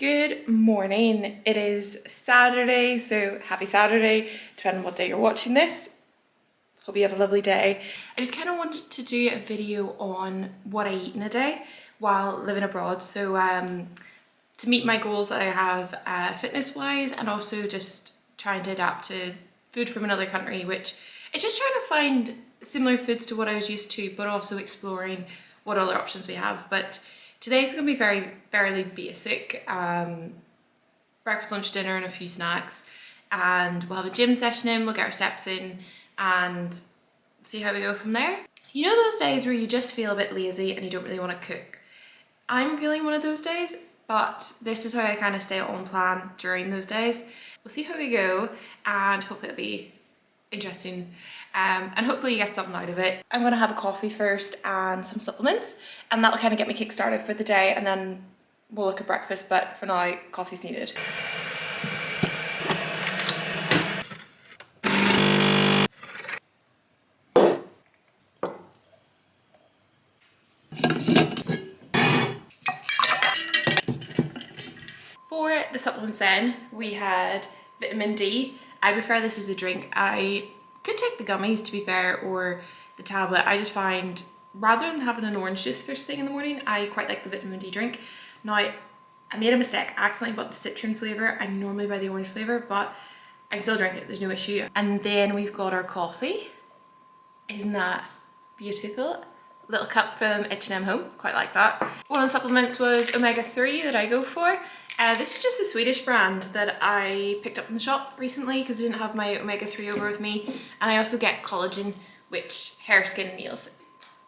Good morning. It is Saturday, so happy Saturday, depending on what day you're watching this. Hope you have a lovely day. I just kind of wanted to do a video on what I eat in a day while living abroad. So to meet my goals that I have fitness-wise, and also just trying to adapt to food from another country, which it's just trying to find similar foods to what I was used to, but also exploring what other options we have. But today's going to be fairly basic. Breakfast, lunch, dinner and a few snacks. And we'll have a gym session in, we'll get our steps in and see how we go from there. You know those days where you just feel a bit lazy and you don't really want to cook? I'm feeling one of those days, but this is how I kind of stay on plan during those days. We'll see how we go and hopefully it'll be interesting. And hopefully you get something out of it. I'm gonna have a coffee first and some supplements, and that'll kind of get me kick-started for the day, and then we'll look at breakfast, but for now, coffee's needed. For the supplements then, we had vitamin D. I prefer this as a drink. I could take the gummies, to be fair, or the tablet. I just find, rather than having an orange juice first thing in the morning, I quite like the vitamin D drink. Now, I made a mistake. I accidentally bought the citron flavour. I normally buy the orange flavour, but I can still drink it, there's no issue. And then we've got our coffee. Isn't that beautiful? Little cup from H&M Home, quite like that. One of the supplements was omega-3 that I go for. This is just a Swedish brand that I picked up in the shop recently because I didn't have my omega-3 over with me. And I also get collagen, which hair, skin and nails.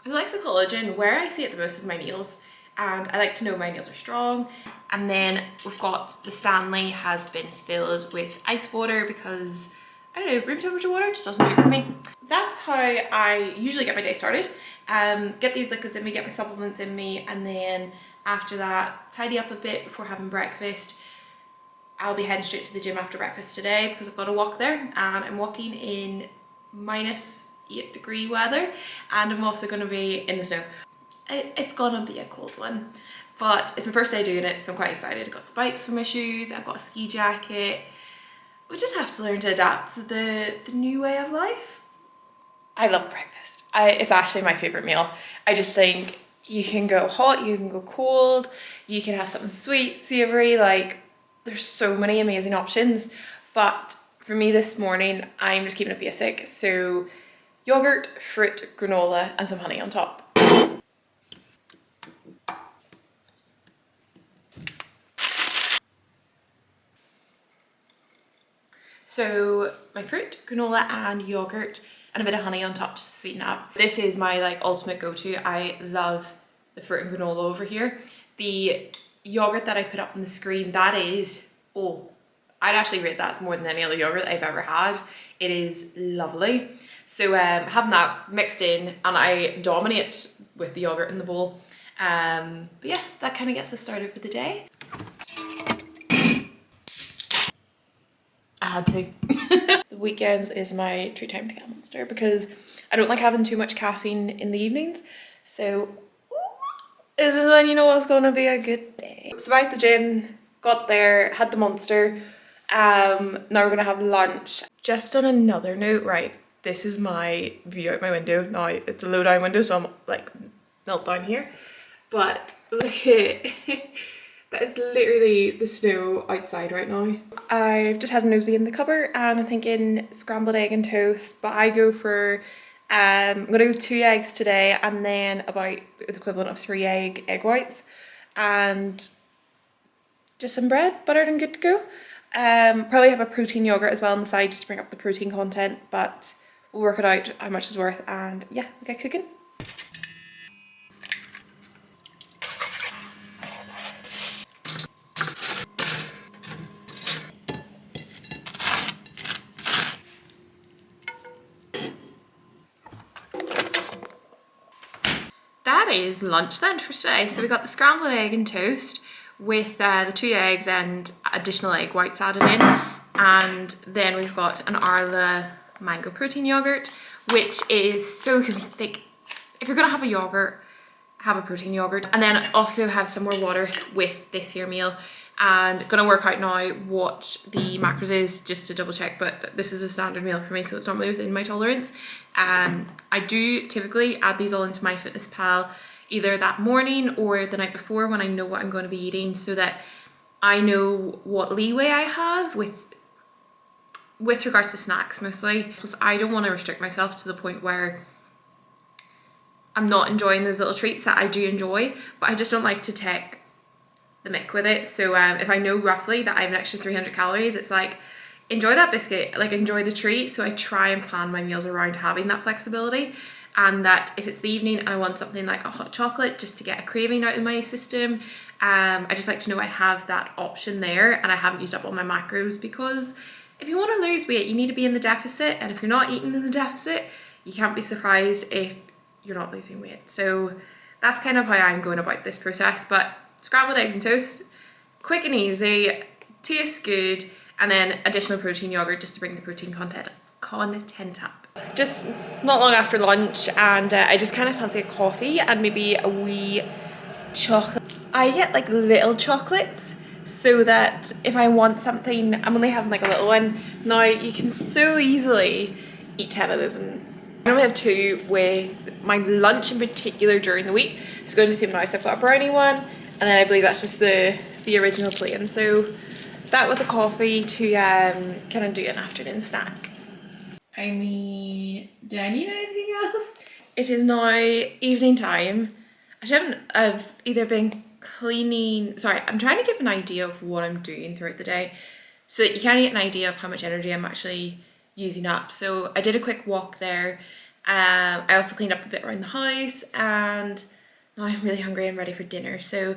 For the likes of collagen, where I see it the most is my nails. And I like to know my nails are strong. And then we've got the Stanley has been filled with ice water because, I don't know, room temperature water just doesn't do it for me. That's how I usually get my day started. Get these liquids in me, get my supplements in me, and then after that, tidy up a bit before having breakfast. I'll be heading straight to the gym after breakfast today because I've got to walk there, and I'm walking in -8-degree weather, and I'm also going to be in the snow. It's gonna be a cold one, but it's my first day doing it, so I'm quite excited. I've got spikes for my shoes, I've got a ski jacket. We just have to learn to adapt to the new way of life. I love breakfast. It's actually my favourite meal. I just think you can go hot, you can go cold, you can have something sweet, savoury, like there's so many amazing options. But for me this morning, I'm just keeping it basic. So yogurt, fruit, granola and some honey on top. So my fruit, granola and yogurt and a bit of honey on top just to sweeten up. This is my ultimate go-to. I love the fruit and granola over here. The yogurt that I put up on the screen, that is, I'd actually rate that more than any other yogurt I've ever had. It is lovely. So having that mixed in, and I dominate with the yogurt in the bowl. But yeah, that kind of gets us started for the day. I had to. The weekends is my treat time to get a Monster because I don't like having too much caffeine in the evenings. So this is when you know it's going to be a good day. So back at the gym, got there, had the Monster. Now we're going to have lunch. Just on another note, right, this is my view out my window. Now it's a low down window, so I'm like knelt down here. But look at that is literally the snow outside right now. I've just had a nosy in the cupboard and I'm thinking scrambled egg and toast, but I go for, I'm gonna go 2 eggs today and then about the equivalent of 3 egg whites and just some bread, buttered and good to go. Probably have a protein yogurt as well on the side just to bring up the protein content, but we'll work it out how much it's worth and yeah, we'll get cooking. That is lunch then for today. So we got the scrambled egg and toast with the 2 eggs and additional egg whites added in. And then we've got an Arla mango protein yogurt, which is so convenient. Like, if you're gonna have a yogurt, have a protein yogurt, and then also have some more water with this here meal. and gonna work out now what the macros is just to double check, but this is a standard meal for me, so it's normally within my tolerance. I do typically add these all into MyFitnessPal either that morning or the night before when I know what I'm going to be eating, so that I know what leeway I have with regards to snacks mostly, because I don't want to restrict myself to the point where I'm not enjoying those little treats that I do enjoy, but I just don't like to take the mick with it. So if I know roughly that I have an extra 300 calories, it's like, enjoy that biscuit, like enjoy the treat. So I try and plan my meals around having that flexibility, and that if it's the evening and I want something like a hot chocolate just to get a craving out of my system, I just like to know I have that option there and I haven't used up all my macros, because if you want to lose weight, you need to be in the deficit, and if you're not eating in the deficit, you can't be surprised if you're not losing weight. So that's kind of how I'm going about this process. But scrambled eggs and toast, quick and easy, tastes good, and then additional protein yogurt just to bring the protein content up. Just not long after lunch, and I just kind of fancy a coffee and maybe a wee chocolate. I get like little chocolates, so that if I want something, I'm only having like a little one. Now you can so easily eat 10 of those, and I normally have 2 with my lunch in particular during the week. So going to see now, so I've got a brownie one, and then I believe that's just the original plain. So that with a coffee to kind of do an afternoon snack. I mean, do I need anything else? It is now evening time. I've either been cleaning, sorry, I'm trying to give an idea of what I'm doing throughout the day so that you can get an idea of how much energy I'm actually using up. So I did a quick walk there. I also cleaned up a bit around the house, and now I'm really hungry and ready for dinner. So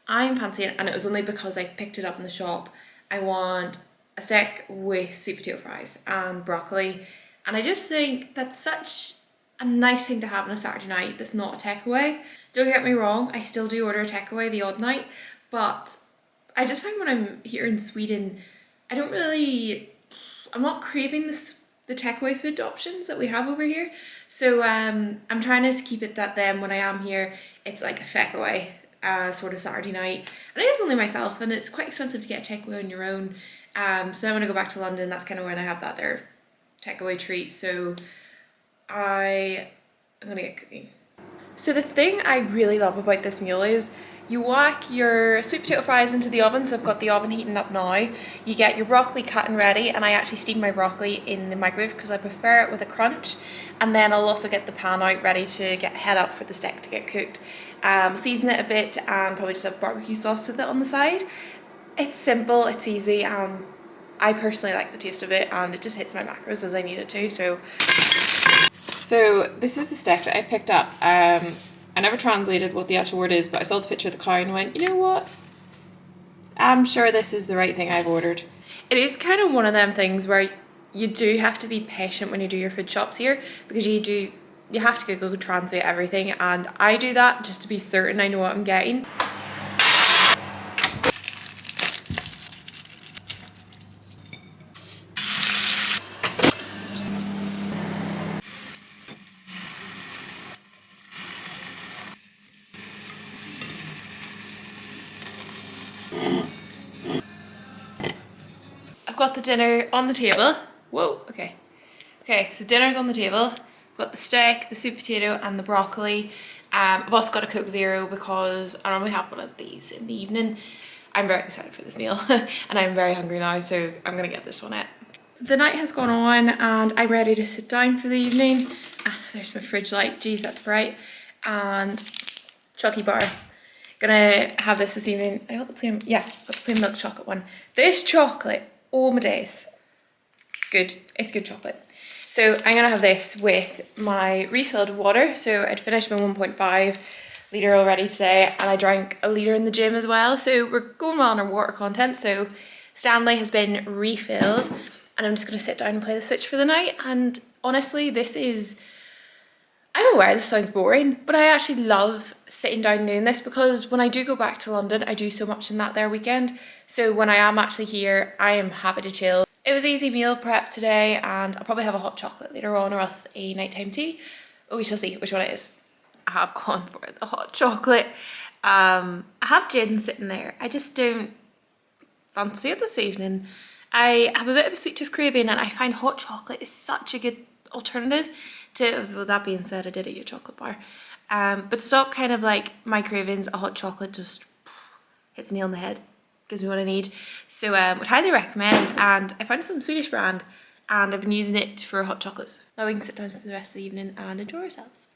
I'm fancying, and it was only because I picked it up in the shop, I want a steak with sweet potato fries and broccoli. And I just think that's such a nice thing to have on a Saturday night that's not a takeaway. Don't get me wrong, I still do order a takeaway the odd night, but I just find when I'm here in Sweden, I'm not craving the takeaway food options that we have over here. So I'm trying to keep it that then when I am here, it's like a takeaway sort of Saturday night. And it is only myself, and it's quite expensive to get a takeaway on your own. So then when I go back to London, that's kind of when I have that there takeaway treat. So I'm gonna get cooking. So the thing I really love about this meal is you whack your sweet potato fries into the oven. So I've got the oven heating up now. You get your broccoli cut and ready, and I actually steam my broccoli in the microwave because I prefer it with a crunch. And then I'll also get the pan out ready to get head up for the steak to get cooked. Season it a bit and probably just have barbecue sauce with it on the side. It's simple, it's easy, and I personally like the taste of it, and it just hits my macros as I need it to. So this is the steak that I picked up. I never translated what the actual word is, but I saw the picture of the cow and went, you know what? I'm sure this is the right thing I've ordered. It is kind of one of them things where you do have to be patient when you do your food shops here, because you have to Google translate everything, and I do that just to be certain I know what I'm getting. I've got the dinner on the table. Whoa, okay. Okay, so dinner's on the table. I've got the steak, the sweet potato, and the broccoli. I've also got a Coke Zero because I normally have one of these in the evening. I'm very excited for this meal and I'm very hungry now, so I'm gonna get this one out. The night has gone on and I'm ready to sit down for the evening. There's my fridge light, geez, that's bright. And Chucky bar. Gonna have this evening. I got the plain, yeah, got the plain milk chocolate one. This chocolate, oh my days. Good, it's good chocolate. So I'm gonna have this with my refilled water. So I'd finished my 1.5 litre already today, and I drank a litre in the gym as well. So we're going well on our water content. So Stanley has been refilled, and I'm just gonna sit down and play the Switch for the night. And honestly, I'm aware this sounds boring, but I actually love sitting down and doing this, because when I do go back to London, I do so much in that there weekend. So when I am actually here, I am happy to chill. It was easy meal prep today, and I'll probably have a hot chocolate later on, or else a nighttime tea. But we shall see which one it is. I have gone for the hot chocolate. I have gin sitting there. I just don't fancy it this evening. I have a bit of a sweet tooth craving and I find hot chocolate is such a good alternative to, well, that being said, I did eat a chocolate bar. But to stop kind of like my cravings, a hot chocolate just hits nail on the head, gives me what I need. So would highly recommend, and I found some Swedish brand and I've been using it for hot chocolates. Now we can sit down for the rest of the evening and enjoy ourselves.